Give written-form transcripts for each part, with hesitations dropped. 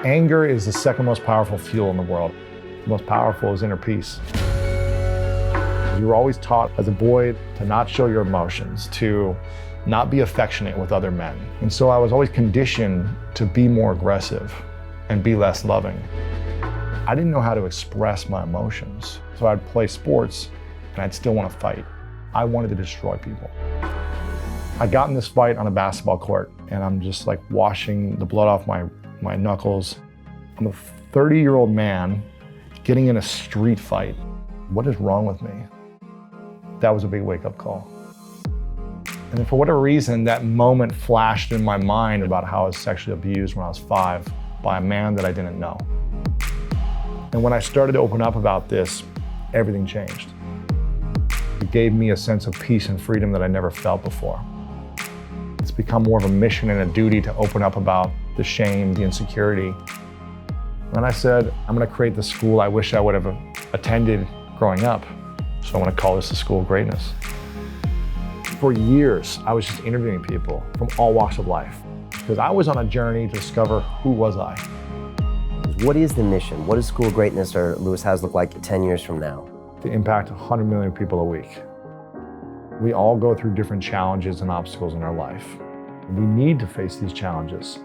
Anger is the second most powerful fuel in the world. The most powerful is inner peace. You were always taught as a boy to not show your emotions, to not be affectionate with other men. And so I was always conditioned to be more aggressive and be less loving. I didn't know how to express my emotions. So I'd play sports and I'd still want to fight. I wanted to destroy people. I got in this fight on a basketball court and I'm just like washing the blood off my knuckles. I'm a 30-year-old man getting in a street fight. What is wrong with me? That was a big wake-up call. And then for whatever reason, that moment flashed in my mind about how I was sexually abused when I was 5 by a man that I didn't know. And when I started to open up about this, everything changed. It gave me a sense of peace and freedom that I never felt before. It's become more of a mission and a duty to open up about the shame, the insecurity. And I said, I'm gonna create the school I wish I would have attended growing up. So I'm gonna call this the School of Greatness. For years, I was just interviewing people from all walks of life because I was on a journey to discover who was I. What is the mission? What does School of Greatness or Lewis Howes look like 10 years from now? To impact 100 million people a week. We all go through different challenges and obstacles in our life. We need to face these challenges.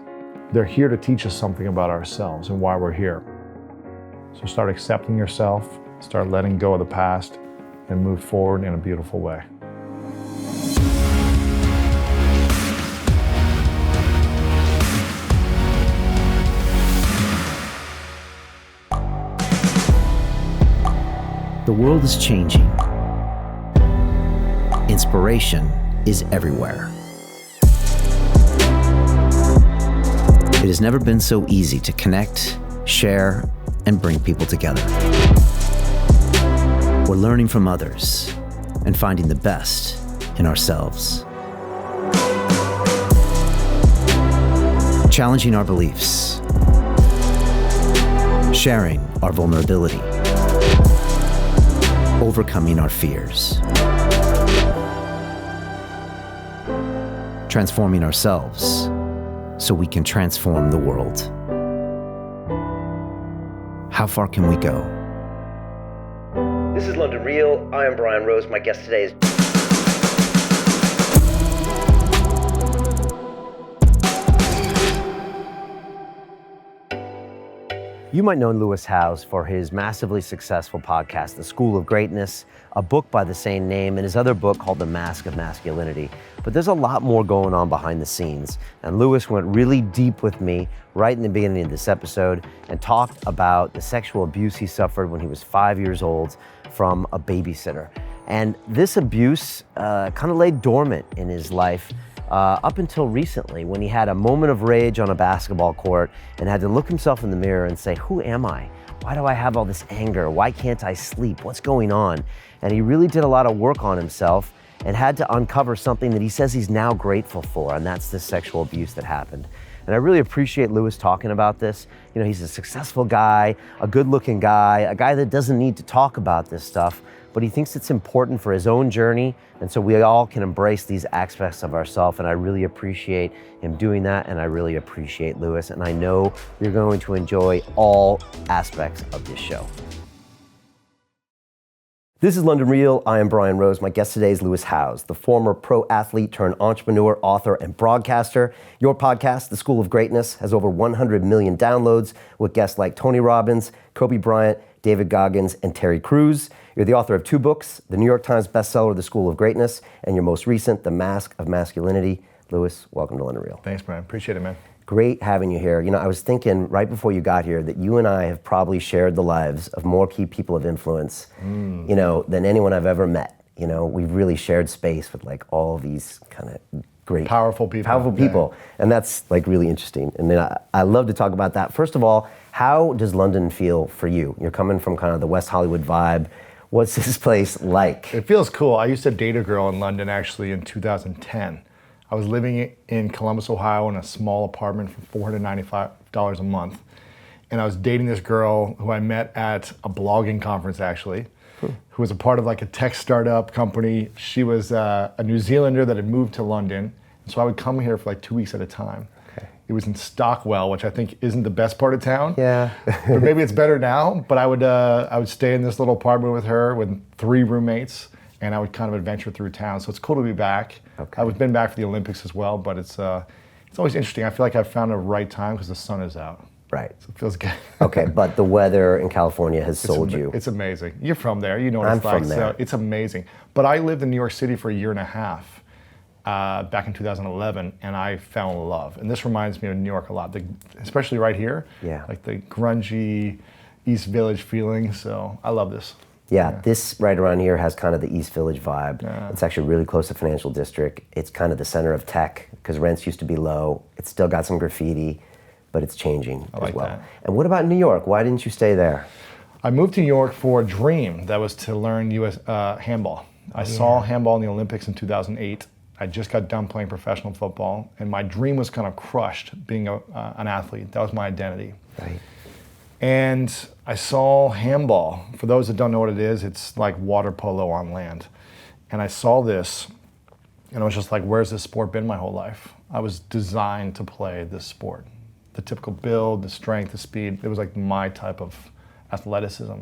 They're here to teach us something about ourselves and why we're here. So start accepting yourself, start letting go of the past, and move forward in a beautiful way. The world is changing. Inspiration is everywhere. It has never been so easy to connect, share, and bring people together. We're learning from others and finding the best in ourselves. Challenging our beliefs. Sharing our vulnerability. Overcoming our fears. Transforming ourselves so we can transform the world. How far can we go? This is London Real. I am Brian Rose. My guest today is... You might know Lewis Howes for his massively successful podcast, The School of Greatness, a book by the same name, and his other book called The Mask of Masculinity. But there's a lot more going on behind the scenes. And Lewis went really deep with me right in the beginning of this episode and talked about the sexual abuse he suffered when he was 5 years old from a babysitter. And this abuse kind of lay dormant in his life up until recently, when he had a moment of rage on a basketball court and had to look himself in the mirror and say, who am I? Why do I have all this anger? Why can't I sleep? What's going on? And he really did a lot of work on himself and had to uncover something that he says he's now grateful for, and that's this sexual abuse that happened. And I really appreciate Lewis talking about this. You know, he's a successful guy, a good-looking guy, a guy that doesn't need to talk about this stuff, but he thinks it's important for his own journey, and so we all can embrace these aspects of ourselves, and I really appreciate him doing that, and I really appreciate Lewis, and I know you're going to enjoy all aspects of this show. This is London Real. I am Brian Rose. My guest today is Lewis Howes, the former pro athlete turned entrepreneur, author, and broadcaster. Your podcast, The School of Greatness, has over 100 million downloads with guests like Tony Robbins, Kobe Bryant, David Goggins, and Terry Crews. You're the author of 2 books, the New York Times bestseller, The School of Greatness, and your most recent, The Mask of Masculinity. Lewis, welcome to London Real. Thanks, Brian. Appreciate it, man. Great having you here. You know, I was thinking right before you got here that you and I have probably shared the lives of more key people of influence, you know, than anyone I've ever met. You know, we've really shared space with like all these kind of great, powerful people. Yeah. And that's like really interesting. And then I love to talk about that. First of all, how does London feel for you? You're coming from kind of the West Hollywood vibe. What's this place like? It feels cool. I used to date a girl in London actually in 2010. I was living in Columbus, Ohio in a small apartment for $495 a month. And I was dating this girl who I met at a blogging conference actually, who was a part of like a tech startup company. She was a New Zealander that had moved to London. So I would come here for like 2 weeks at a time. Okay. It was in Stockwell, which I think isn't the best part of town. Yeah. But maybe it's better now. But I would stay in this little apartment with her with 3 roommates, and I would kind of adventure through town. So it's cool to be back. Okay. I've been back for the Olympics as well, but it's always interesting. I feel like I've found the right time because the sun is out. Right. So it feels good. Okay, but the weather in California has sold you. It's amazing. You're from there. You know what it's like. I'm from there. So it's amazing. But I lived in New York City for a year and a half back in 2011, and I fell in love. And this reminds me of New York a lot, especially right here. Yeah. Like the grungy East Village feeling. So I love this. Yeah, this right around here has kind of the East Village vibe. Yeah. It's actually really close to Financial District. It's kind of the center of tech because rents used to be low. It's still got some graffiti, but it's changing I as like well. that. And what about New York? Why didn't you stay there? I moved to New York for a dream that was to learn U.S. Handball. I saw handball in the Olympics in 2008. I just got done playing professional football, and my dream was kind of crushed being an athlete. That was my identity. Right. And I saw handball. For those that don't know what it is, it's like water polo on land. And I saw this, and I was just like, where's this sport been my whole life? I was designed to play this sport. The typical build, the strength, the speed, it was like my type of athleticism.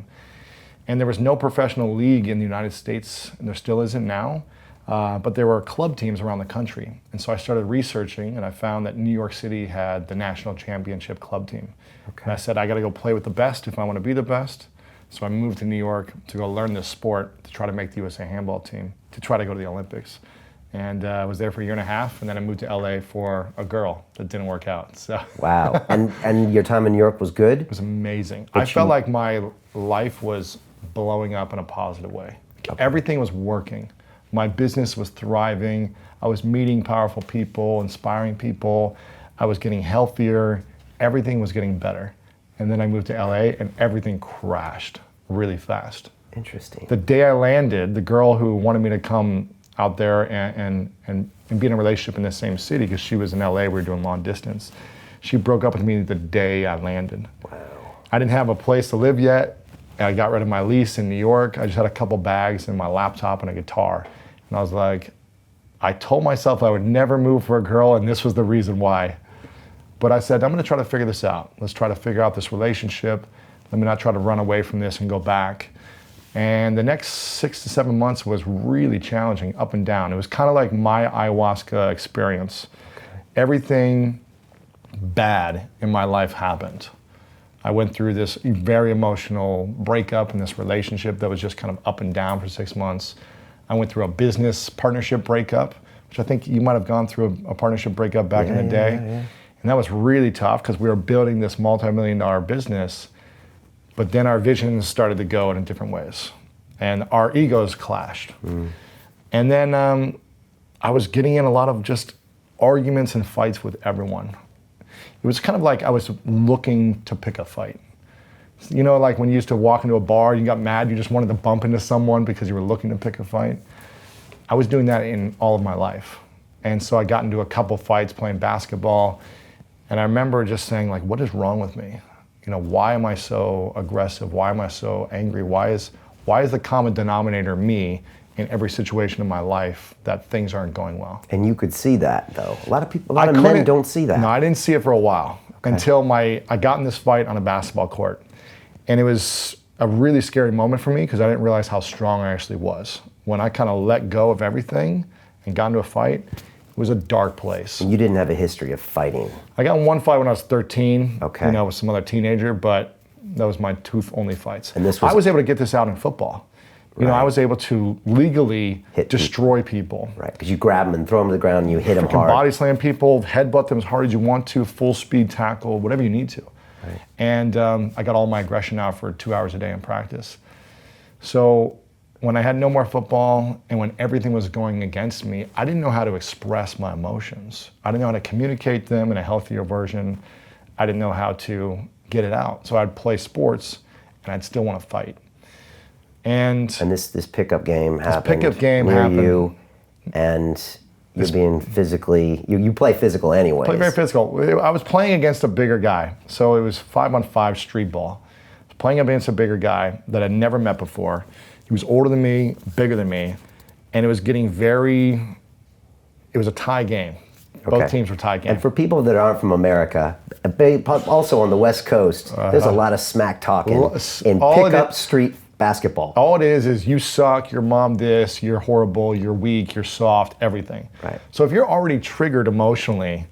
And there was no professional league in the United States, and there still isn't now, but there were club teams around the country. And so I started researching, and I found that New York City had the national championship club team. Okay. And I said, I gotta go play with the best if I wanna be the best. So I moved to New York to go learn this sport, to try to make the USA handball team, to try to go to the Olympics. And I was there for a year and a half, and then I moved to LA for a girl that didn't work out. So Wow. And your time in New York was good? it was amazing. I felt like my life was blowing up in a positive way. Okay. Everything was working. My business was thriving. I was meeting powerful people, inspiring people. I was getting healthier. Everything was getting better. And then I moved to LA, and everything crashed really fast. Interesting. The day I landed, the girl who wanted me to come out there and be in a relationship in the same city, because she was in LA, we were doing long distance, she broke up with me the day I landed. Wow. I didn't have a place to live yet. I got rid of my lease in New York. I just had a couple bags and my laptop and a guitar. And I was like, I told myself I would never move for a girl, and this was the reason why. But I said, I'm gonna try to figure this out. Let's try to figure out this relationship. Let me not try to run away from this and go back. And the next 6 to 7 months was really challenging, up and down. It was kind of like my ayahuasca experience. Okay. Everything bad in my life happened. I went through this very emotional breakup in this relationship that was just kind of up and down for 6 months. I went through a business partnership breakup, which I think you might have gone through a partnership breakup back in the day. Yeah. And that was really tough because we were building this multi-million-dollar business, but then our visions started to go in different ways, and our egos clashed. And then I was getting in a lot of just arguments and fights with everyone. It was kind of like I was looking to pick a fight. You know, like when you used to walk into a bar, you got mad, you just wanted to bump into someone because you were looking to pick a fight. I was doing that in all of my life. And so I got into a couple fights playing basketball, and I remember just saying, like, what is wrong with me? You know, why am I so aggressive? Why am I so angry? Why is the common denominator me in every situation in my life that things aren't going well? And you could see that, though. A lot of men don't see that. No, I didn't see it for a while, until I got in this fight on a basketball court. And it was a really scary moment for me because I didn't realize how strong I actually was. When I kind of let go of everything and got into a fight, it was a dark place. And you didn't have a history of fighting. I got in one fight when I was 13, okay, you know, with some other teenager, but that was my 2 only fights. And I was able to get this out in football. You know, I was able to legally destroy people. Right, because you grab them and throw them to the ground and you hit them hard. Body slam people, headbutt them as hard as you want to, full speed tackle, whatever you need to. Right. And I got all my aggression out for 2 hours a day in practice. So when I had no more football and when everything was going against me, I didn't know how to express my emotions. I didn't know how to communicate them in a healthier version. I didn't know how to get it out. So I'd play sports and I'd still want to fight. And this pickup game happened near you, and you're being physically, you play physical anyways. Play very physical. I was playing against a bigger guy, so it was 5-on-5 street ball. I was playing against a bigger guy that I'd never met before. He was older than me, bigger than me, and it was getting it was a tie game. Both teams were tight game. And for people that aren't from America, also on the West Coast, there's a lot of smack talking in pickup street basketball. All it is you suck, your mom this, you're horrible, you're weak, you're soft, everything. Right. So if you're already triggered emotionally,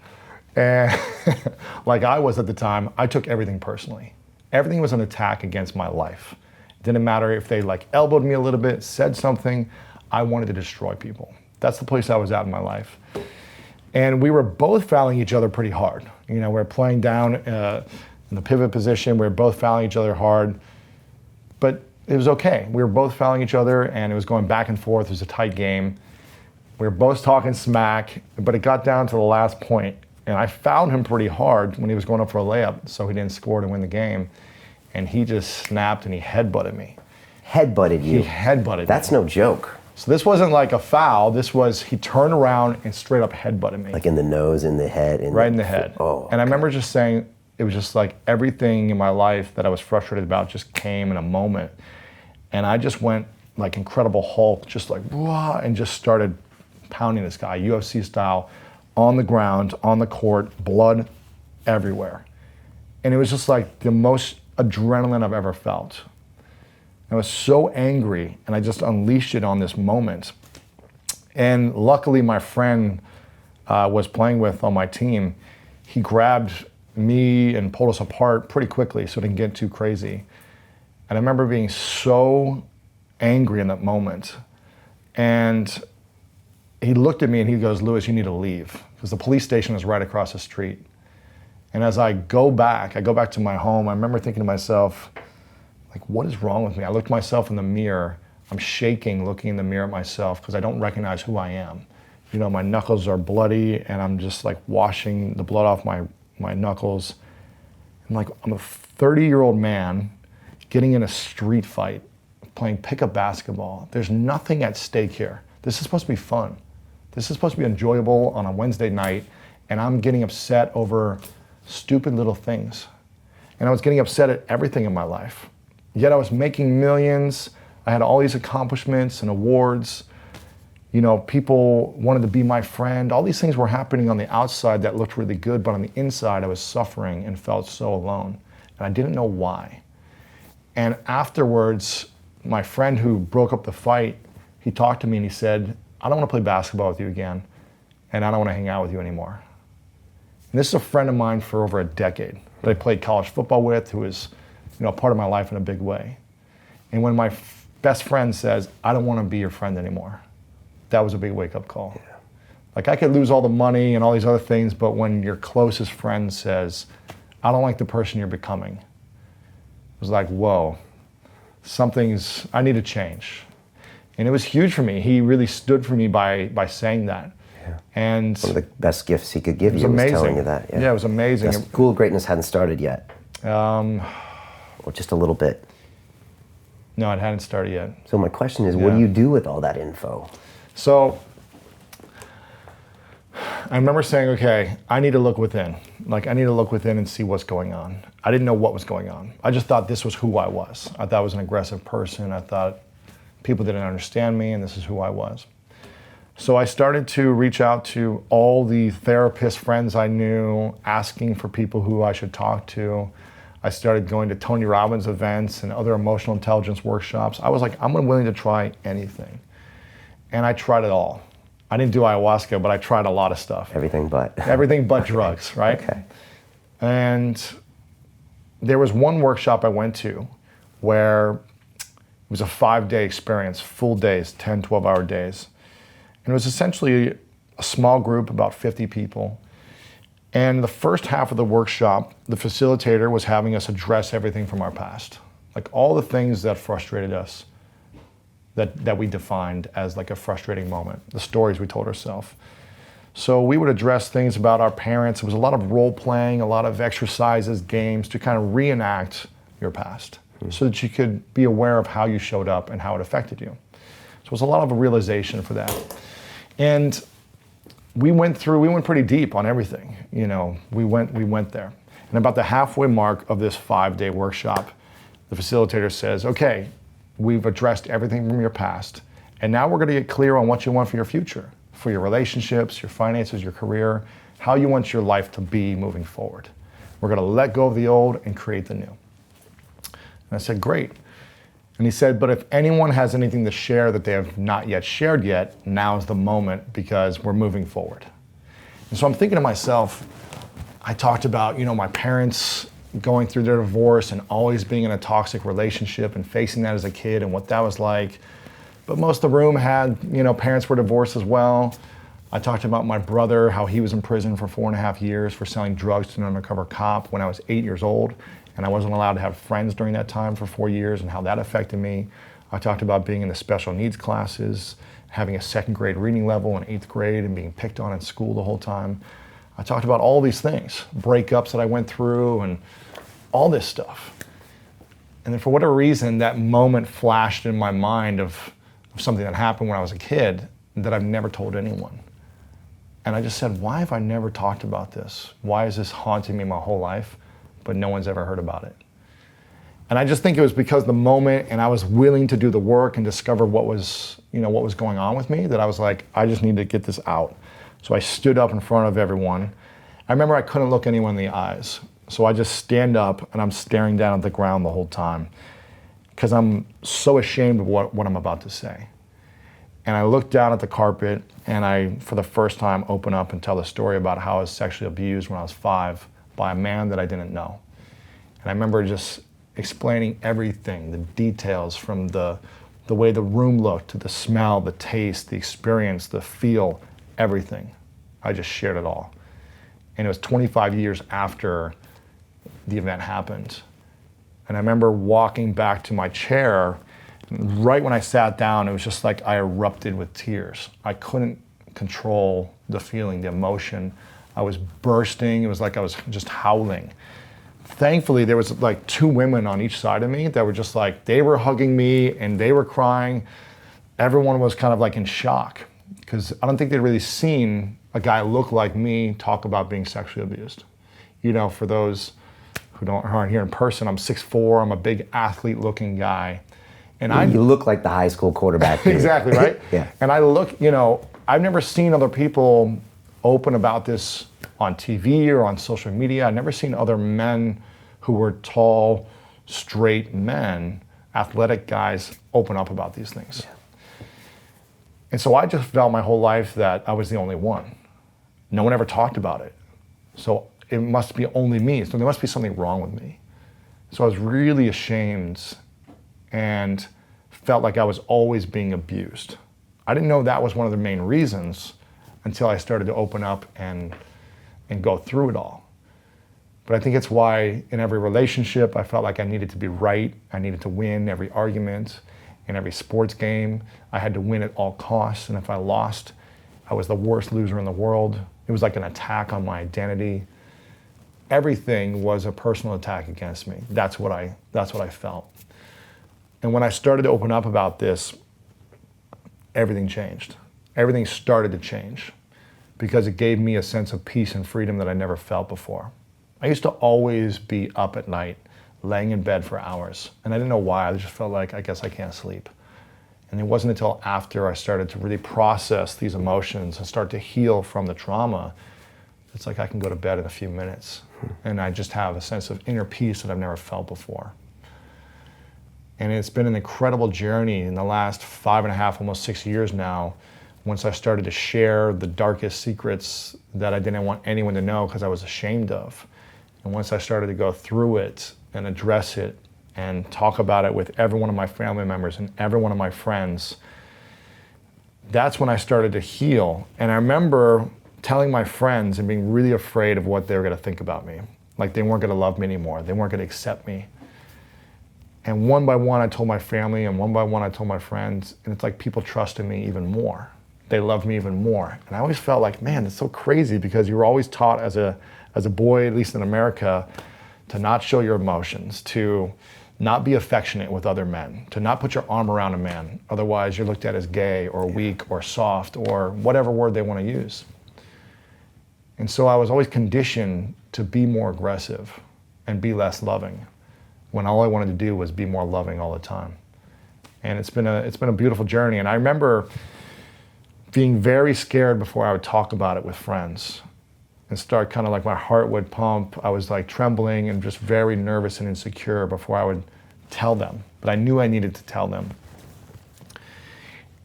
and like I was at the time, I took everything personally. Everything was an attack against my life. It didn't matter if they like elbowed me a little bit, said something, I wanted to destroy people. That's the place I was at in my life. And we were both fouling each other pretty hard. You know, we're playing down in the pivot position, we're both fouling each other hard, but it was okay. We were both fouling each other and it was going back and forth. It was a tight game. We were both talking smack, but it got down to the last point. And I fouled him pretty hard when he was going up for a layup, so he didn't score to win the game. And he just snapped and he headbutted me. Headbutted you? He headbutted me. That's no joke. So this wasn't like a foul. This was, he turned around and straight up headbutted me. Like in the nose, in the head? Right in the head. Oh. Okay. And I remember just saying, it was just like everything in my life that I was frustrated about just came in a moment. And I just went like Incredible Hulk, just like, wah, and just started pounding this guy, UFC style, on the ground, on the court, blood everywhere. And it was just like the most adrenaline I've ever felt. I was so angry and I just unleashed it on this moment. And luckily my friend was playing with on my team. He grabbed me and pulled us apart pretty quickly so it didn't get too crazy. And I remember being so angry in that moment. And he looked at me and he goes, "Lewis, you need to leave." Because the police station is right across the street. And as I go back to my home, I remember thinking to myself, like, what is wrong with me? I looked myself in the mirror. I'm shaking looking in the mirror at myself because I don't recognize who I am. You know, my knuckles are bloody and I'm just like washing the blood off my knuckles. I'm like, I'm a 30-year-old man getting in a street fight, playing pickup basketball. There's nothing at stake here. This is supposed to be fun. This is supposed to be enjoyable on a Wednesday night, and I'm getting upset over stupid little things. And I was getting upset at everything in my life. Yet I was making millions. I had all these accomplishments and awards. You know, people wanted to be my friend. All these things were happening on the outside that looked really good, but on the inside I was suffering and felt so alone. And I didn't know why. And afterwards, my friend who broke up the fight, he talked to me and he said, "I don't want to play basketball with you again, and I don't want to hang out with you anymore." And this is a friend of mine for over a decade that I played college football with, who is, you know, part of my life in a big way. And when my best friend says, "I don't want to be your friend anymore," that was a big wake-up call. Yeah. Like, I could lose all the money and all these other things, but when your closest friend says, "I don't like the person you're becoming," it was like, whoa, I need to change. And it was huge for me. He really stood for me by saying that. Yeah. And one of the best gifts he could give you was telling you that. Yeah, it was amazing. The School of Greatness hadn't started yet. Or just a little bit. No, it hadn't started yet. So my question is, what do you do with all that info? So I remember saying, okay, I need to look within. Like, I need to look within and see what's going on. I didn't know what was going on. I just thought this was who I was. I thought I was an aggressive person. I thought people didn't understand me, and this is who I was. So I started to reach out to all the therapist friends I knew, asking for people who I should talk to. I started going to Tony Robbins events and other emotional intelligence workshops. I was like, I'm willing to try anything. And I tried it all. I didn't do ayahuasca, but I tried a lot of stuff. Everything but. Everything but drugs, right? Okay. And there was one workshop I went to where it was a 5-day experience, full days, 10, 12-hour days. And it was essentially a small group, about 50 people. And the first half of the workshop, the facilitator was having us address everything from our past. Like all the things that frustrated us, that we defined as like a frustrating moment, the stories we told ourselves. So we would address things about our parents. It was a lot of role playing, a lot of exercises, games to kind of reenact your past so that you could be aware of how you showed up and how it affected you. So it was a lot of a realization for that. And we went pretty deep on everything. You know, we went there. And about the halfway mark of this 5-day workshop, the facilitator says, okay, we've addressed everything from your past, and now we're gonna get clear on what you want for your future. for your relationships, your finances, your career, how you want your life to be moving forward. We're going to let go of the old and create the new. And I said, great. And he said, but if anyone has anything to share that they have not yet shared yet, now is the moment because we're moving forward. And so I'm thinking to myself, I talked about, my parents going through their divorce and always being in a toxic relationship and facing that as a kid and what that was like. But most of the room had, parents were divorced as well. I talked about my brother, how he was in prison for 4.5 years for selling drugs to an undercover cop when I was 8 years old. And I wasn't allowed to have friends during that time for 4 years and how that affected me. I talked about being in the special needs classes, having a 2nd grade reading level in 8th grade and being picked on in school the whole time. I talked about all these things, breakups that I went through and all this stuff. And then for whatever reason, that moment flashed in my mind of something that happened when I was a kid that I've never told anyone. And I just said, why have I never talked about this? Why is this haunting me my whole life? But no one's ever heard about it. And I just think it was because the moment, and I was willing to do the work and discover what was going on with me, that I was like, I just need to get this out. So I stood up in front of everyone. I remember I couldn't look anyone in the eyes. So I just stand up and I'm staring down at the ground the whole time because I'm so ashamed of what I'm about to say. And I looked down at the carpet and I, for the first time, open up and tell the story about how I was sexually abused when I was 5 by a man that I didn't know. And I remember just explaining everything, the details from the way the room looked, to the smell, the taste, the experience, the feel, everything. I just shared it all. And it was 25 years after the event happened. And I remember walking back to my chair, and right when I sat down, it was just like I erupted with tears. I couldn't control the feeling, the emotion. I was bursting. It was like I was just howling. Thankfully, there was like 2 women on each side of me that were just like, they were hugging me and they were crying. Everyone was kind of like in shock because I don't think they'd really seen a guy look like me talk about being sexually abused. For those who aren't here in person, I'm 6'4", I'm a big athlete-looking guy. And you look like the high school quarterback. Exactly, right? Yeah. And I look, I've never seen other people open about this on TV or on social media. I've never seen other men who were tall, straight men, athletic guys, open up about these things. Yeah. And so I just felt my whole life that I was the only one. No one ever talked about it. So it must be only me. So there must be something wrong with me. So I was really ashamed and felt like I was always being abused. I didn't know that was one of the main reasons until I started to open up and go through it all. But I think it's why in every relationship, I felt like I needed to be right. I needed to win every argument. In every sports game, I had to win at all costs. And if I lost, I was the worst loser in the world. It was like an attack on my identity. Everything was a personal attack against me. That's what I felt. And when I started to open up about this, everything changed. Everything started to change because it gave me a sense of peace and freedom that I never felt before. I used to always be up at night, laying in bed for hours. And I didn't know why. I just felt like, I guess I can't sleep. And it wasn't until after I started to really process these emotions and start to heal from the trauma, it's like I can go to bed in a few minutes. And I just have a sense of inner peace that I've never felt before. And it's been an incredible journey in the last 5.5, almost 6 years now, once I started to share the darkest secrets that I didn't want anyone to know because I was ashamed of. And once I started to go through it and address it and talk about it with every one of my family members and every one of my friends, that's when I started to heal. And I remember telling my friends and being really afraid of what they were going to think about me. Like they weren't going to love me anymore. They weren't going to accept me. And one by one, I told my family, and one by one, I told my friends, and it's like people trusted me even more. They loved me even more. And I always felt like, man, it's so crazy because you were always taught as a boy, at least in America, to not show your emotions, to not be affectionate with other men, to not put your arm around a man. Otherwise, you're looked at as gay or weak or soft or whatever word they want to use. And so I was always conditioned to be more aggressive and be less loving, when all I wanted to do was be more loving all the time. And it's been a beautiful journey. And I remember being very scared before I would talk about it with friends and start kind of like my heart would pump. I was like trembling and just very nervous and insecure before I would tell them, but I knew I needed to tell them.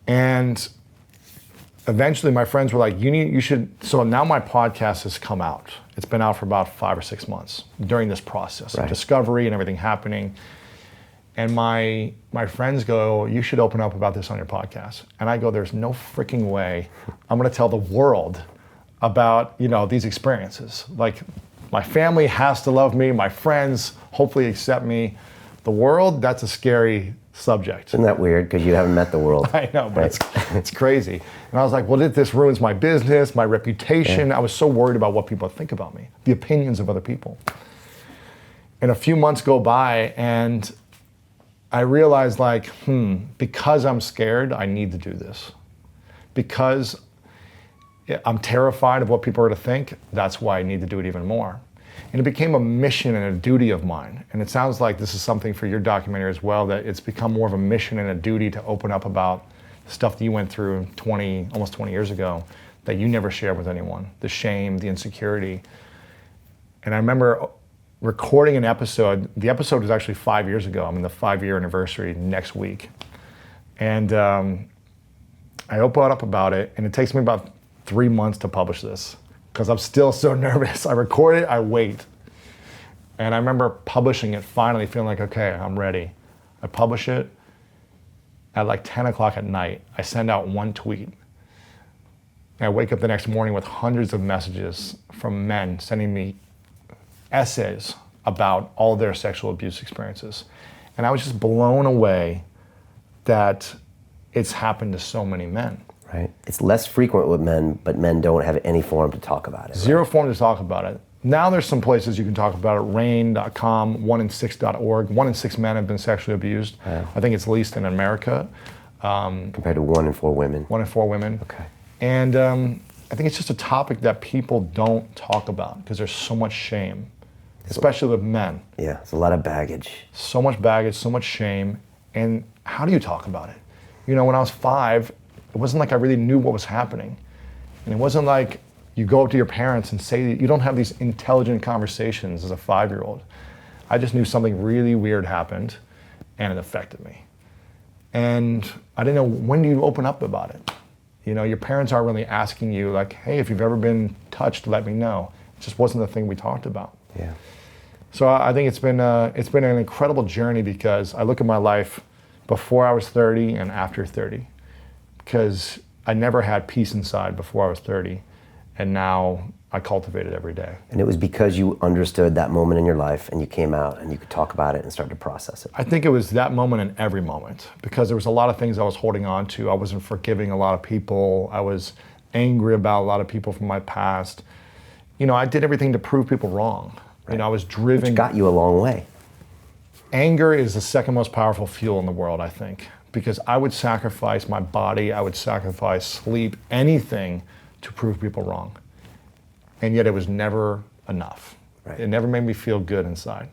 And eventually my friends were like, you should, so now my podcast has come out. It's been out for about 5 or 6 months during this process of discovery and everything happening. And my friends go, you should open up about this on your podcast. And I go, there's no freaking way I'm gonna tell the world about, these experiences. Like, my family has to love me, my friends hopefully accept me. The world, that's a scary subject. Isn't that weird? Because you haven't met the world. I know, but it's crazy. And I was like, well, this ruins my business, my reputation. I was so worried about what people think about me, the opinions of other people. And a few months go by and I realized because I'm scared, I need to do this. Because I'm terrified of what people are to think, that's why I need to do it even more. And it became a mission and a duty of mine. And it sounds like this is something for your documentary as well, that it's become more of a mission and a duty to open up about stuff that you went through almost 20 years ago that you never shared with anyone. The shame, the insecurity. And I remember recording an episode. The episode was actually 5 years ago. I'm in the 5-year anniversary next week. And I open up about it, and it takes me about 3 months to publish this because I'm still so nervous. I record it, I wait. And I remember publishing it finally, feeling like, okay, I'm ready. I publish it at like 10 o'clock at night. I send out one tweet. And I wake up the next morning with hundreds of messages from men sending me essays about all their sexual abuse experiences. And I was just blown away that it's happened to so many men. Right. It's less frequent with men, but men don't have any forum to talk about it. Zero forum to talk about it. Now there's some places you can talk about it, rain.com, 1in6.org. 1 in 6 men have been sexually abused. Yeah. I think it's least in America. Compared to 1 in 4 women. 1 in 4 women. Okay. And I think it's just a topic that people don't talk about because there's so much shame, especially with men. Yeah, it's a lot of baggage. So much baggage, so much shame. And how do you talk about it? When I was 5, it wasn't like I really knew what was happening. And it wasn't like you go up to your parents and say, you don't have these intelligent conversations as a 5-year-old. I just knew something really weird happened and it affected me. And I didn't know, when do you open up about it? Your parents aren't really asking you like, hey, if you've ever been touched, let me know. It just wasn't the thing we talked about. Yeah. So I think it's been an incredible journey because I look at my life before I was 30 and after 30. Because I never had peace inside before I was 30, and now I cultivate it every day. And it was because you understood that moment in your life and you came out and you could talk about it and start to process it. I think it was that moment and every moment, because there was a lot of things I was holding on to. I wasn't forgiving a lot of people. I was angry about a lot of people from my past. I did everything to prove people wrong. Right. I was driven. Which got you a long way. Anger is the second most powerful fuel in the world, I think. Because I would sacrifice my body, I would sacrifice sleep, anything to prove people wrong. And yet it was never enough. Right. It never made me feel good inside.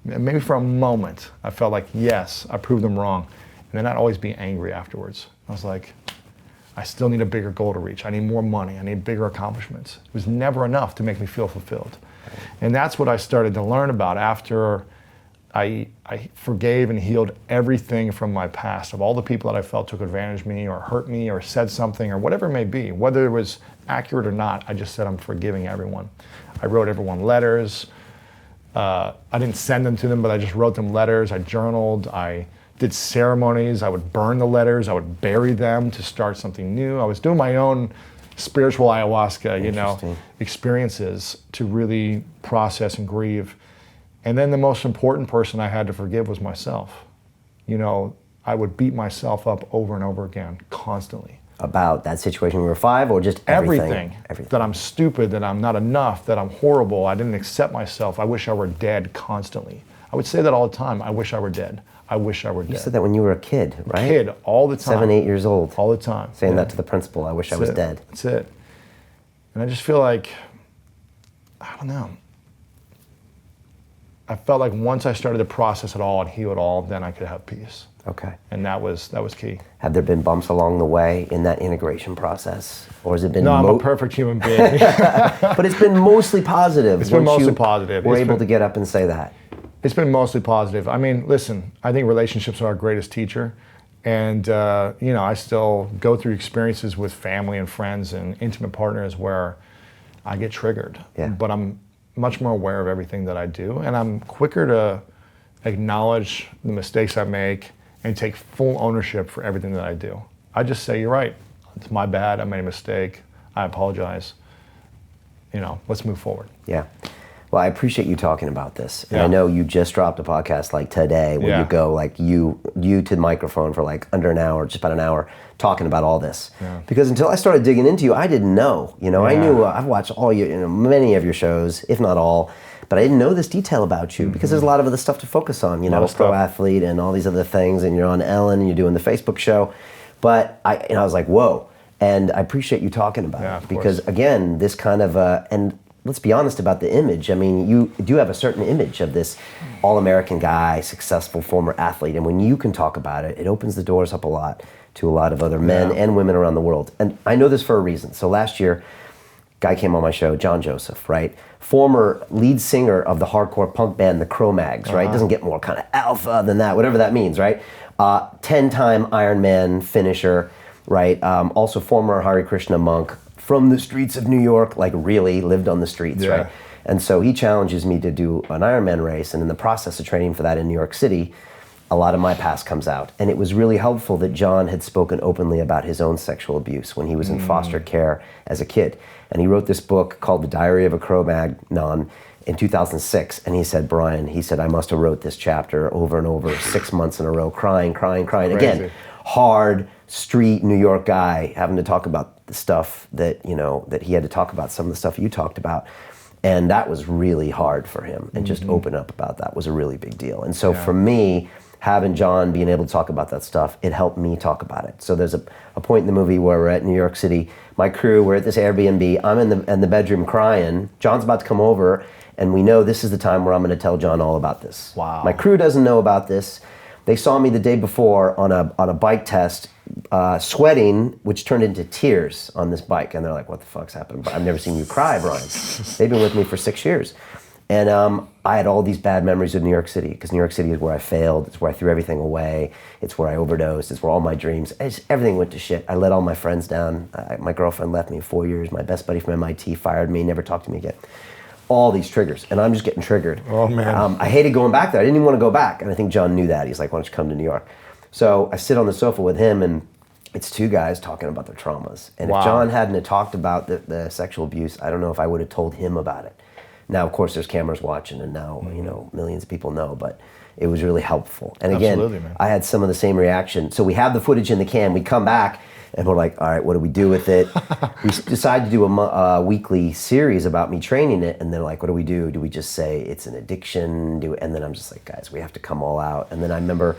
Maybe for a moment, I felt like, yes, I proved them wrong. And then I'd always be angry afterwards. I was like, I still need a bigger goal to reach. I need more money, I need bigger accomplishments. It was never enough to make me feel fulfilled. Right. And that's what I started to learn about after I forgave and healed everything from my past, of all the people that I felt took advantage of me or hurt me or said something or whatever it may be. Whether it was accurate or not, I just said I'm forgiving everyone. I wrote everyone letters. I didn't send them to them, but I just wrote them letters. I journaled. I did ceremonies. I would burn the letters. I would bury them to start something new. I was doing my own spiritual ayahuasca, experiences to really process and grieve. And then the most important person I had to forgive was myself. I would beat myself up over and over again, constantly. About that situation when we were 5 or just everything? Everything. That I'm stupid, that I'm not enough, that I'm horrible, I didn't accept myself, I wish I were dead constantly. I would say that all the time, I wish I were dead. I wish I were dead. You said that when you were a kid, right? Kid, all the time. 7, 8 years old. All the time. Saying that to the principal, I wish I was dead. That's it. And I just feel like, I don't know. I felt like once I started to process it all and heal it all, then I could have peace. Okay. And that was key. Have there been bumps along the way in that integration process? Or has it been... No, I'm a perfect human being. But it's been mostly positive. It's been mostly positive. We're able to get up and say that. It's been mostly positive. I mean, listen, I think relationships are our greatest teacher. And, I still go through experiences with family and friends and intimate partners where I get triggered. Yeah. But I'm much more aware of everything that I do. And I'm quicker to acknowledge the mistakes I make and take full ownership for everything that I do. I just say, you're right. It's my bad. I made a mistake. I apologize. Let's move forward. Yeah. Well, I appreciate you talking about this. And Yeah. I know you just dropped a podcast like today where you go like you to the microphone for like under an hour, just about an hour, talking about all this. Yeah. Because until I started digging into you, I didn't know. I knew I've watched all your, many of your shows, if not all, but I didn't know this detail about you because there's a lot of other stuff to focus on, pro athlete and all these other things, and you're on Ellen and you're doing the Facebook show. But I was like, whoa. And I appreciate you talking about it because again, this kind of, and let's be honest about the image. I mean, you do have a certain image of this all-American guy, successful former athlete. And when you can talk about it, it opens the doors up a lot to a lot of other men and women around the world. And I know this for a reason. So last year, guy came on my show, John Joseph, right? Former lead singer of the hardcore punk band, the Cro-Mags, right? Doesn't get more kind of alpha than that, whatever that means, right? 10-time Ironman finisher, right? Also former Hare Krishna monk from the streets of New York, like really lived on the streets, right? And so he challenges me to do an Ironman race, and in the process of training for that in New York City, a lot of my past comes out. And it was really helpful that John had spoken openly about his own sexual abuse when he was in foster care as a kid. And he wrote this book called The Diary of a Cro-Magnon in 2006. And he said, Brian, I must have wrote this chapter over and over, 6 months in a row, crying. Crazy. Again, hard, street New York guy having to talk about the stuff that, that he had to talk about, some of the stuff you talked about. And that was really hard for him. And just open up about that was a really big deal. And so for me, having John being able to talk about that stuff, it helped me talk about it. So there's a point in the movie where we're at New York City, my crew, we're at this Airbnb, I'm in the bedroom crying, John's about to come over, and we know this is the time where I'm gonna tell John all about this. Wow. My crew doesn't know about this. They saw me the day before on a bike test, sweating, which turned into tears on this bike. And they're like, what the fuck's happened? I've never seen you cry, Brian. They've been with me for 6 years. And I had all these bad memories of New York City, because New York City is where I failed. It's where I threw everything away. It's where I overdosed. It's where all my dreams, everything went to shit. I let all my friends down. My girlfriend left me 4 years. My best buddy from MIT fired me, never talked to me again. All these triggers, and I'm just getting triggered. Oh man. I hated going back there. I didn't even want to go back. And I think John knew that. He's like, why don't you come to New York? So I sit on the sofa with him, and it's two guys talking about their traumas. And if John hadn't have talked about the sexual abuse, I don't know if I would have told him about it. Now, of course, there's cameras watching, and now, millions of people know, but it was really helpful. And again, man. I had some of the same reaction. So we have the footage in the can, we come back, and we're like, all right, what do we do with it? We decide to do a weekly series about me training it, and then like, what do we do? Do we just say it's an addiction? And then I'm just like, guys, we have to come all out. And then I remember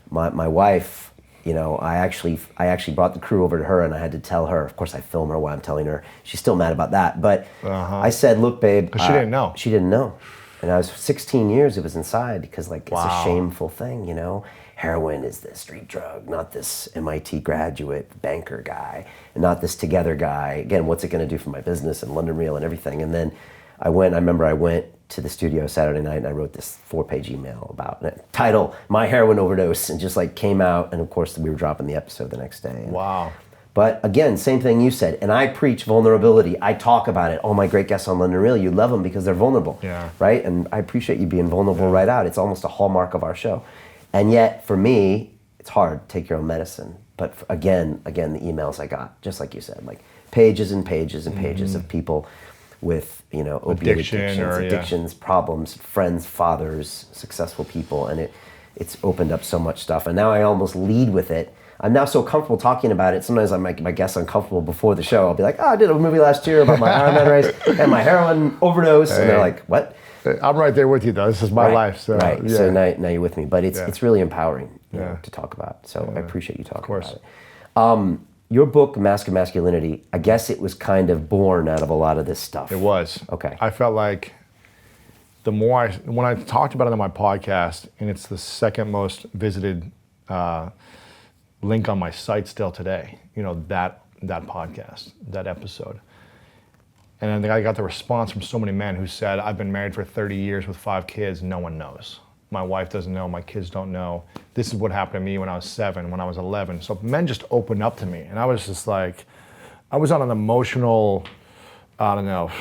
my wife, I actually brought the crew over to her, and I had to tell her, of course I film her while I'm telling her, she's still mad about that, but I said, look babe. Because she didn't know. She didn't know. And I was 16 years, it was inside, because it's a shameful thing, Heroin is the street drug, not this MIT graduate banker guy, and not this together guy. Again, what's it gonna do for my business and London Real and everything? And then I remember I went to the studio Saturday night, and I wrote this 4-page email about it. Title, My Heroin Overdose, and just came out, and of course we were dropping the episode the next day. Wow. But again, same thing you said, and I preach vulnerability. I talk about it. All my great guests on London Real, you love them because they're vulnerable, right? And I appreciate you being vulnerable right out. It's almost a hallmark of our show. And yet, for me, it's hard. Take your own medicine. But again, the emails I got, just like you said, pages and pages and pages of people with, opiate addictions, problems, friends, fathers, successful people, and it's opened up so much stuff. And now I almost lead with it. I'm now so comfortable talking about it. Sometimes I make my guests uncomfortable before the show. I'll be like, I did a movie last year about my Ironman race and my heroin overdose. And they're like, what? I'm right there with you, though. This is my life. So, right. Yeah. So now you're with me. But it's really empowering to talk about. So I appreciate you talking about it. Your book, Mask of Masculinity, I guess it was kind of born out of a lot of this stuff. It was. Okay. I felt like when I talked about it on my podcast, and it's the second most visited link on my site still today, that podcast, that episode. And then I got the response from so many men who said, I've been married for 30 years with 5 kids, no one knows. My wife doesn't know, my kids don't know. This is what happened to me when I was 7, when I was 11. So men just opened up to me. And I was just like, I was on an emotional, I don't know,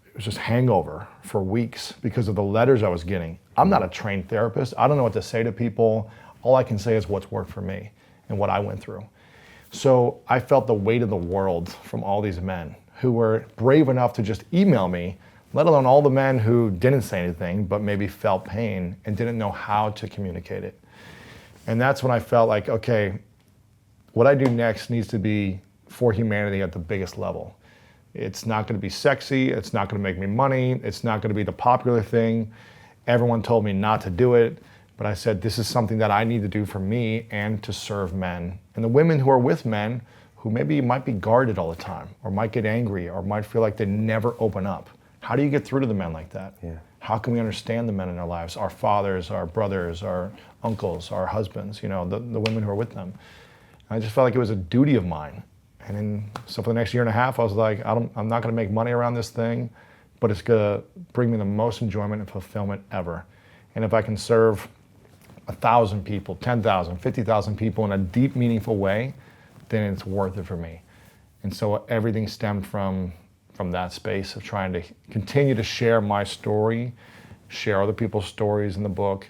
it was just hangover for weeks because of the letters I was getting. I'm not a trained therapist. I don't know what to say to people. All I can say is what's worked for me and what I went through. So I felt the weight of the world from all these men who were brave enough to just email me, let alone all the men who didn't say anything, but maybe felt pain and didn't know how to communicate it. And that's when I felt like, okay, what I do next needs to be for humanity at the biggest level. It's not gonna be sexy, it's not gonna make me money, it's not gonna be the popular thing. Everyone told me not to do it, but I said, this is something that I need to do for me and to serve men. And the women who are with men who maybe might be guarded all the time, or might get angry, or might feel like they never open up. How do you get through to the men like that? Yeah. How can we understand the men in our lives, our fathers, our brothers, our uncles, our husbands, the women who are with them? And I just felt like it was a duty of mine. And then, so for the next year and a half, I was like, I'm not gonna make money around this thing, but it's gonna bring me the most enjoyment and fulfillment ever. And if I can serve 1,000 people, 10,000, 50,000 people in a deep, meaningful way, then it's worth it for me. And so everything stemmed from that space of trying to continue to share my story, share other people's stories in the book,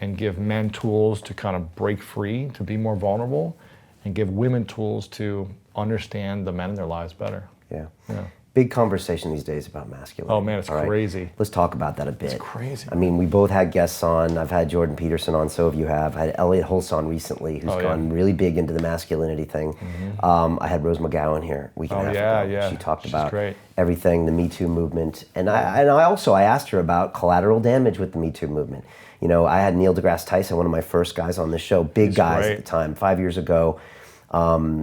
and give men tools to kind of break free, to be more vulnerable, and give women tools to understand the men in their lives better. Yeah. Yeah. Big conversation these days about masculinity. Oh man, it's All right? crazy. Let's talk about that a bit. It's crazy. I mean, we both had guests on. I've had Jordan Peterson on, so have you have. I had Elliot Hulse on recently, who's gone really big into the masculinity thing. Mm-hmm. I had Rose McGowan here a week and a half ago. Yeah. She talked She's about great. everything, the Me Too movement. And I asked her about collateral damage with the Me Too movement. I had Neil deGrasse Tyson, one of my first guys on this show, big guys at the time, 5 years ago.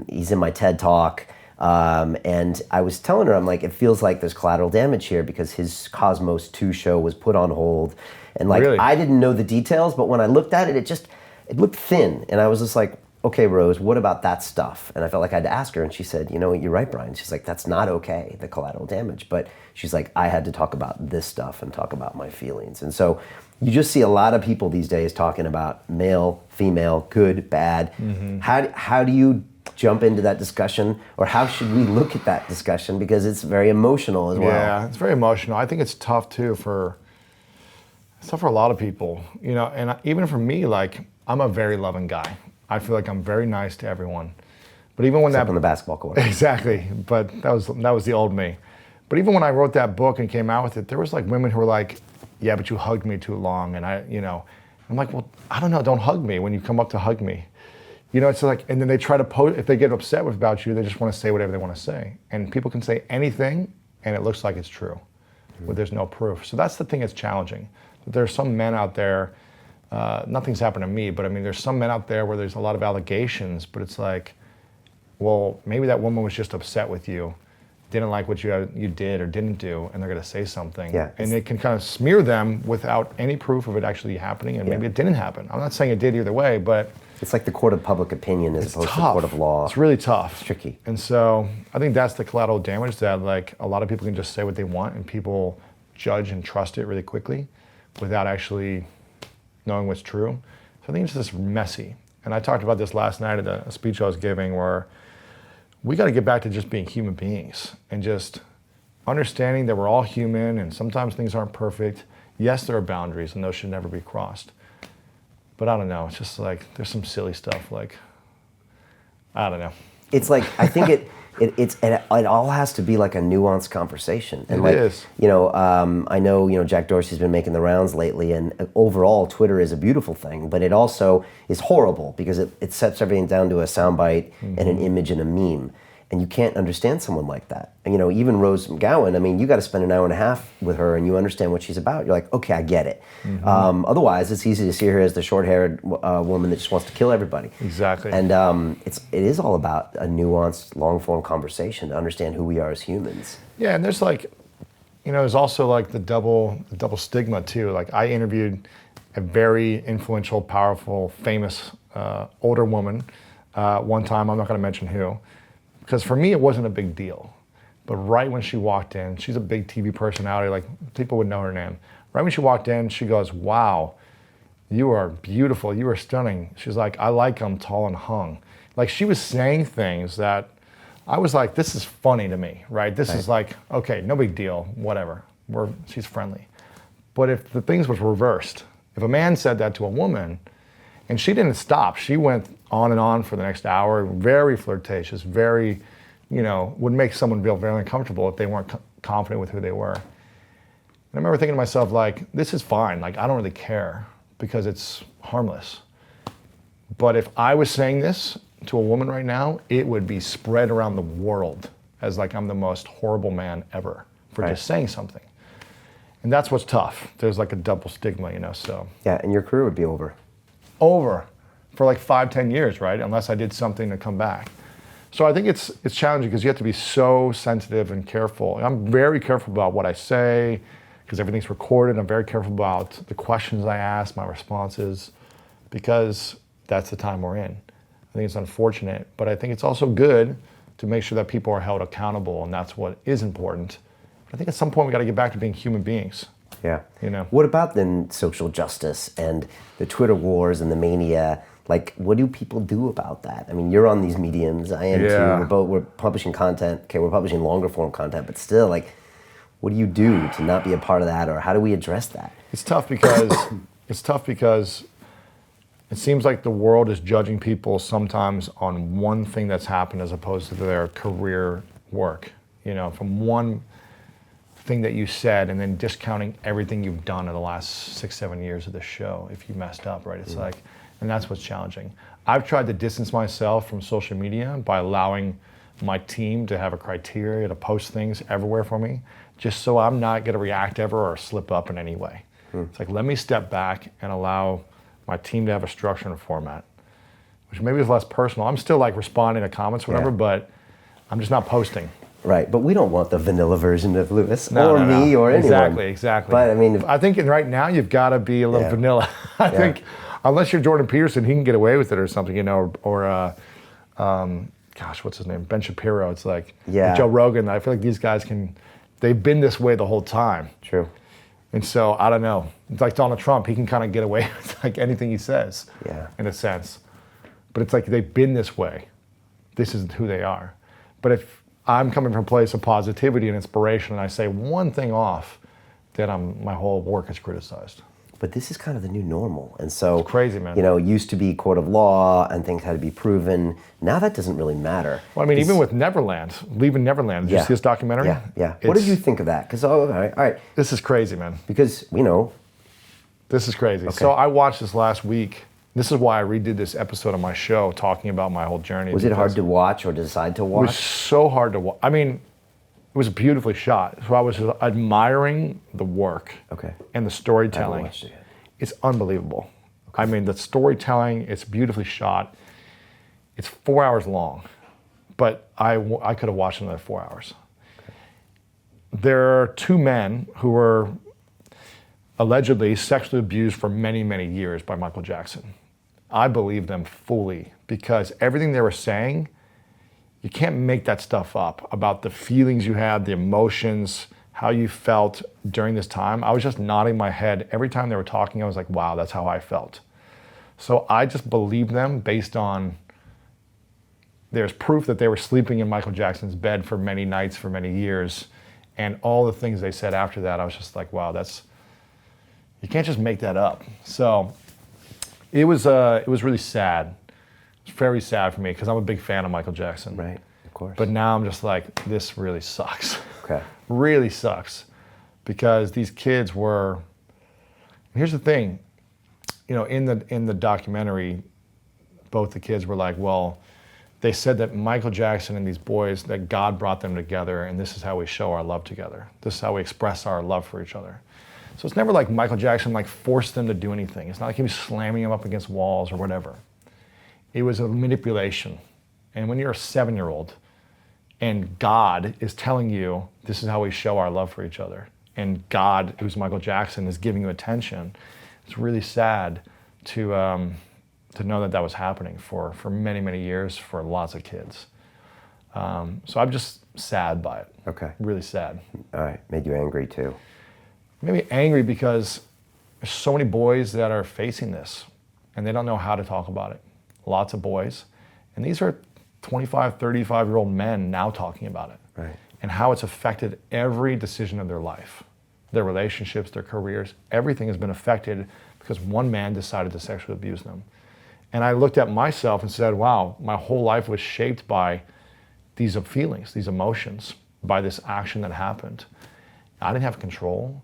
He's in my TED Talk. And I was telling her, I'm like, it feels like there's collateral damage here because his Cosmos 2 show was put on hold. And like, Really? I didn't know the details, but when I looked at it, it looked thin. And I was just like, okay, Rose, what about that stuff? And I felt like I had to ask her. And she said, you're right, Brian. She's like, that's not okay, the collateral damage. But she's like, I had to talk about this stuff and talk about my feelings. And so you just see a lot of people these days talking about male, female, good, bad. Mm-hmm. How do you jump into that discussion, or how should we look at that discussion, because it's very emotional as well? Yeah, it's very emotional. I think it's tough too for a lot of people, and even for me, like, I'm a very loving guy. I feel like I'm very nice to everyone. But even when Except on the basketball court. Exactly, but that was the old me. But even when I wrote that book and came out with it, there was like women who were like, yeah, but you hugged me too long, and I'm like, well, I don't know, don't hug me when you come up to hug me. It's like, and then they try to post, if they get upset about you, they just want to say whatever they want to say. And people can say anything, and it looks like it's true, but there's no proof. So that's the thing that's challenging. There are some men out there, nothing's happened to me, but I mean, there's some men out there where there's a lot of allegations, but it's like, well, maybe that woman was just upset with you, didn't like what you did or didn't do, and they're going to say something. Yeah, and it can kind of smear them without any proof of it actually happening, and maybe it didn't happen. I'm not saying it did either way, but it's like the court of public opinion as opposed to the court of law. It's really tough. It's tricky. And so I think that's the collateral damage, that like a lot of people can just say what they want, and people judge and trust it really quickly without actually knowing what's true. So I think it's just messy. And I talked about this last night at a speech I was giving, where we got to get back to just being human beings and just understanding that we're all human and sometimes things aren't perfect. Yes, there are boundaries and those should never be crossed. But I don't know, it's just like, there's some silly stuff, like, I don't know. It's like, I think it all has to be like a nuanced conversation. And it is. I know, Jack Dorsey's been making the rounds lately, and overall Twitter is a beautiful thing, but it also is horrible because it sets everything down to a soundbite and an image and a meme. And you can't understand someone like that. And, even Rose McGowan, I mean, you got to spend an hour and a half with her and you understand what she's about. You're like, okay, I get it. Mm-hmm. Otherwise, it's easy to see her as the short-haired woman that just wants to kill everybody. Exactly. And it is all about a nuanced, long-form conversation to understand who we are as humans. Yeah, and there's like, there's also like the double stigma too. Like I interviewed a very influential, powerful, famous older woman one time. I'm not going to mention who, because for me it wasn't a big deal. But right when she walked in, she's a big TV personality, like people would know her name. Right when she walked in, she goes, "Wow, you are beautiful, you are stunning." She's like, "I like them tall and hung." Like she was saying things that I was like, this is funny to me, right? This is like, okay, no big deal, whatever. She's friendly. But if the things was reversed, if a man said that to a woman, and she didn't stop, she went on and on for the next hour, very flirtatious, very, would make someone feel very uncomfortable if they weren't confident with who they were. And I remember thinking to myself, like, this is fine. Like, I don't really care because it's harmless. But if I was saying this to a woman right now, it would be spread around the world as like I'm the most horrible man ever for just saying something. And that's what's tough. There's like a double stigma, so. Yeah, and your career would be over. Over for like 5-10 years, right? Unless I did something to come back. So I think it's challenging because you have to be so sensitive and careful. And I'm very careful about what I say because everything's recorded. I'm very careful about the questions I ask, my responses, because that's the time we're in. I think it's unfortunate, but I think it's also good to make sure that people are held accountable, and that's what is important. But I think at some point we got to get back to being human beings. Yeah. You know. What about then social justice and the Twitter wars and the mania? Like, what do people do about that? I mean, you're on these mediums. I am too. We're publishing content. Okay, we're publishing longer form content, but still, like, what do you do to not be a part of that, or how do we address that? It's tough because it seems like the world is judging people sometimes on one thing that's happened as opposed to their career work. You know, from one thing that you said and then discounting everything you've done in the last 6-7 years of the show if you messed up, right? It's like, and that's what's challenging. I've tried to distance myself from social media by allowing my team to have a criteria to post things everywhere for me, just so I'm not gonna react ever or slip up in any way. It's like, let me step back and allow my team to have a structure and a format, which maybe is less personal. I'm still like responding to comments, whatever, but I'm just not posting. Right, but we don't want the vanilla version of Lewis or me or anyone. Exactly. But I mean, I think right now you've got to be a little vanilla. I think unless you're Jordan Peterson, he can get away with it or something, you know, or gosh, what's his name? Ben Shapiro. It's like Joe Rogan. I feel like these guys they've been this way the whole time. True. And so I don't know. It's like Donald Trump. He can kind of get away with like anything he says, in a sense. But it's like they've been this way. This is who they are. But if I'm coming from a place of positivity and inspiration, and I say one thing off, then my whole work is criticized. But this is kind of the new normal. And so, it's crazy, man. You know, it used to be court of law and things had to be proven. Now that doesn't really matter. Well, I mean, even with Neverland, Leaving Neverland, did you see this documentary? Yeah. What did you think of that? Because, all right. This is crazy, man. Because, you know. This is crazy. Okay. So I watched this last week. This is why I redid this episode of my show talking about my whole journey. Was it hard to watch or decide to watch? It was so hard to watch. I mean, it was beautifully shot. So I was admiring the work and the storytelling. I haven't watched it yet. It's unbelievable. I mean, the storytelling, it's beautifully shot. It's 4 hours long, but I could have watched another 4 hours. There are two men who were allegedly sexually abused for many, many years by Michael Jackson. I believe them fully because everything they were saying, you can't make that stuff up about the feelings you had, the emotions, how you felt during this time. I was just nodding my head. Every time they were talking, I was like, wow, that's how I felt. So I just believe them based on, there's proof that they were sleeping in Michael Jackson's bed for many nights, for many years. And all the things they said after that, I was just like, wow, you can't just make that up. So it was really sad. It's very sad for me because I'm a big fan of Michael Jackson. Right, of course. But now I'm just like, this really sucks. Okay. Really sucks because these kids were, here's the thing, you know, in the documentary, both the kids were like, well, they said that Michael Jackson and these boys, that God brought them together and this is how we show our love together. This is how we express our love for each other. So it's never like Michael Jackson like forced them to do anything. It's not like he was slamming them up against walls or whatever. It was a manipulation. And when you're a 7-year-old and God is telling you this is how we show our love for each other, and God, who's Michael Jackson, is giving you attention, it's really sad to know that that was happening for many, many years for lots of kids. So I'm just sad by it. Okay. Really sad. All right. Made you angry too. Made me angry because there's so many boys that are facing this and they don't know how to talk about it. Lots of boys. And these are 25, 35-year-old men now talking about it. Right. And how it's affected every decision of their life. Their relationships, their careers, everything has been affected because one man decided to sexually abuse them. And I looked at myself and said, wow, my whole life was shaped by these feelings, these emotions, by this action that happened. I didn't have control.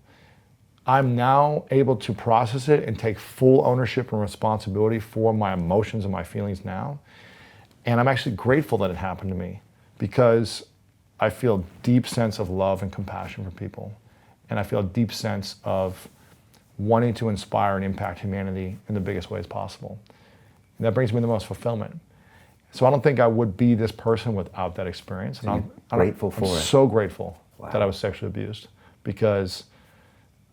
I'm now able to process it and take full ownership and responsibility for my emotions and my feelings now. And I'm actually grateful that it happened to me because I feel a deep sense of love and compassion for people. And I feel a deep sense of wanting to inspire and impact humanity in the biggest ways possible. And that brings me the most fulfillment. So I don't think I would be this person without that experience. And I'm grateful for it. I'm so grateful Wow. that I was sexually abused because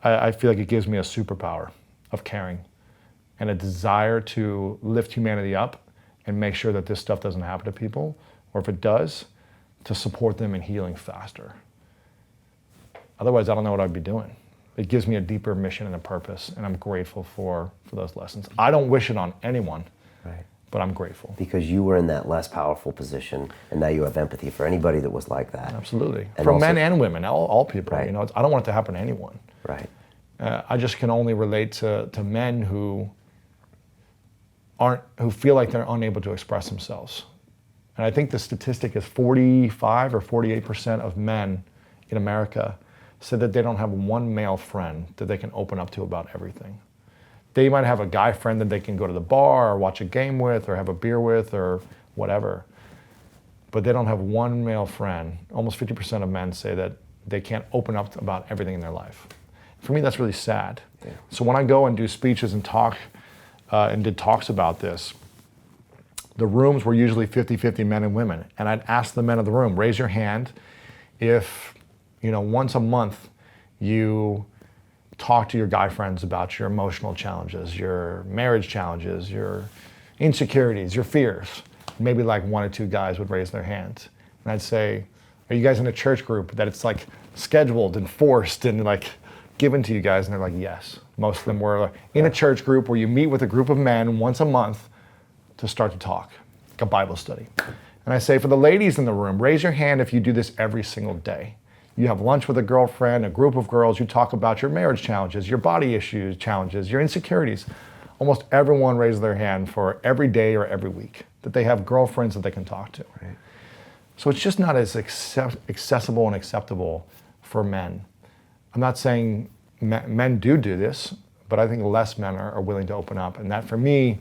I feel like it gives me a superpower of caring and a desire to lift humanity up and make sure that this stuff doesn't happen to people, or if it does, to support them in healing faster. Otherwise, I don't know what I'd be doing. It gives me a deeper mission and a purpose, and I'm grateful for those lessons. I don't wish it on anyone, Right. but I'm grateful. Because you were in that less powerful position, and now you have empathy for anybody that was like that. Absolutely. And For also- men and women, all people. Right. You know, I don't want it to happen to anyone. Right. I just can only relate to men who feel like they're unable to express themselves. And I think the statistic is 45 or 48% of men in America said that they don't have one male friend that they can open up to about everything. They might have a guy friend that they can go to the bar or watch a game with or have a beer with or whatever. But they don't have one male friend. Almost 50% of men say that they can't open up about everything in their life. For me, that's really sad. Yeah. So when I go and do speeches and talk and did talks about this, the rooms were usually 50-50 men and women. And I'd ask the men of the room, raise your hand if, once a month you talk to your guy friends about your emotional challenges, your marriage challenges, your insecurities, your fears. Maybe like one or two guys would raise their hands. And I'd say, are you guys in a church group that it's like scheduled and forced and like given to you guys? And they're like, yes. Most of them were in a church group where you meet with a group of men once a month to start to talk, like a Bible study. And I say, for the ladies in the room, raise your hand if you do this every single day. You have lunch with a girlfriend, a group of girls, you talk about your marriage challenges, your body issues, challenges, your insecurities. Almost everyone raises their hand for every day or every week, that they have girlfriends that they can talk to. Right. So it's just not as accessible and acceptable for men. I'm not saying men do this, but I think less men are willing to open up. And that for me,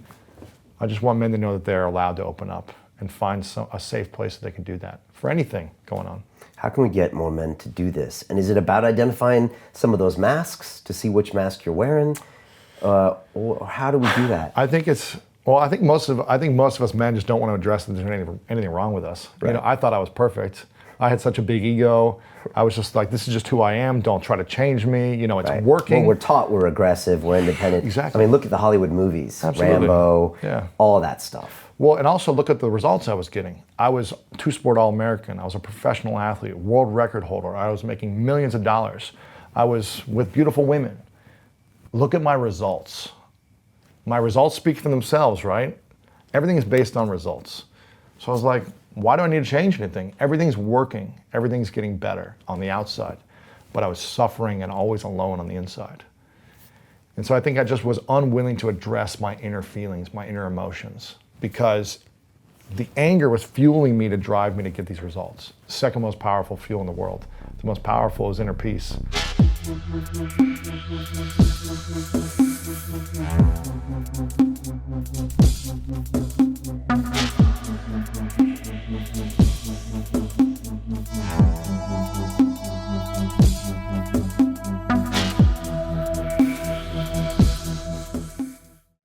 I just want men to know that they're allowed to open up and find a safe place that they can do that for anything going on. How can we get more men to do this? And is it about identifying some of those masks to see which mask you're wearing? Or how do we do that? I think most of us men just don't want to address that there's anything wrong with us. Right. I thought I was perfect. I had such a big ego. I was just like, this is just who I am. Don't try to change me. It's Right. working. Well, we're taught we're aggressive, we're independent. Exactly. I mean, look at the Hollywood movies, Absolutely. Rambo, Yeah. all that stuff. Well, and also look at the results I was getting. I was two-sport All-American. I was a professional athlete, world record holder. I was making millions of dollars. I was with beautiful women. Look at my results. My results speak for themselves, right? Everything is based on results. So I was like, why do I need to change anything? Everything's working. Everything's getting better on the outside. But I was suffering and always alone on the inside. And so I think I just was unwilling to address my inner feelings, my inner emotions, because the anger was fueling me to drive me to get these results. Second most powerful fuel in the world. The most powerful is inner peace.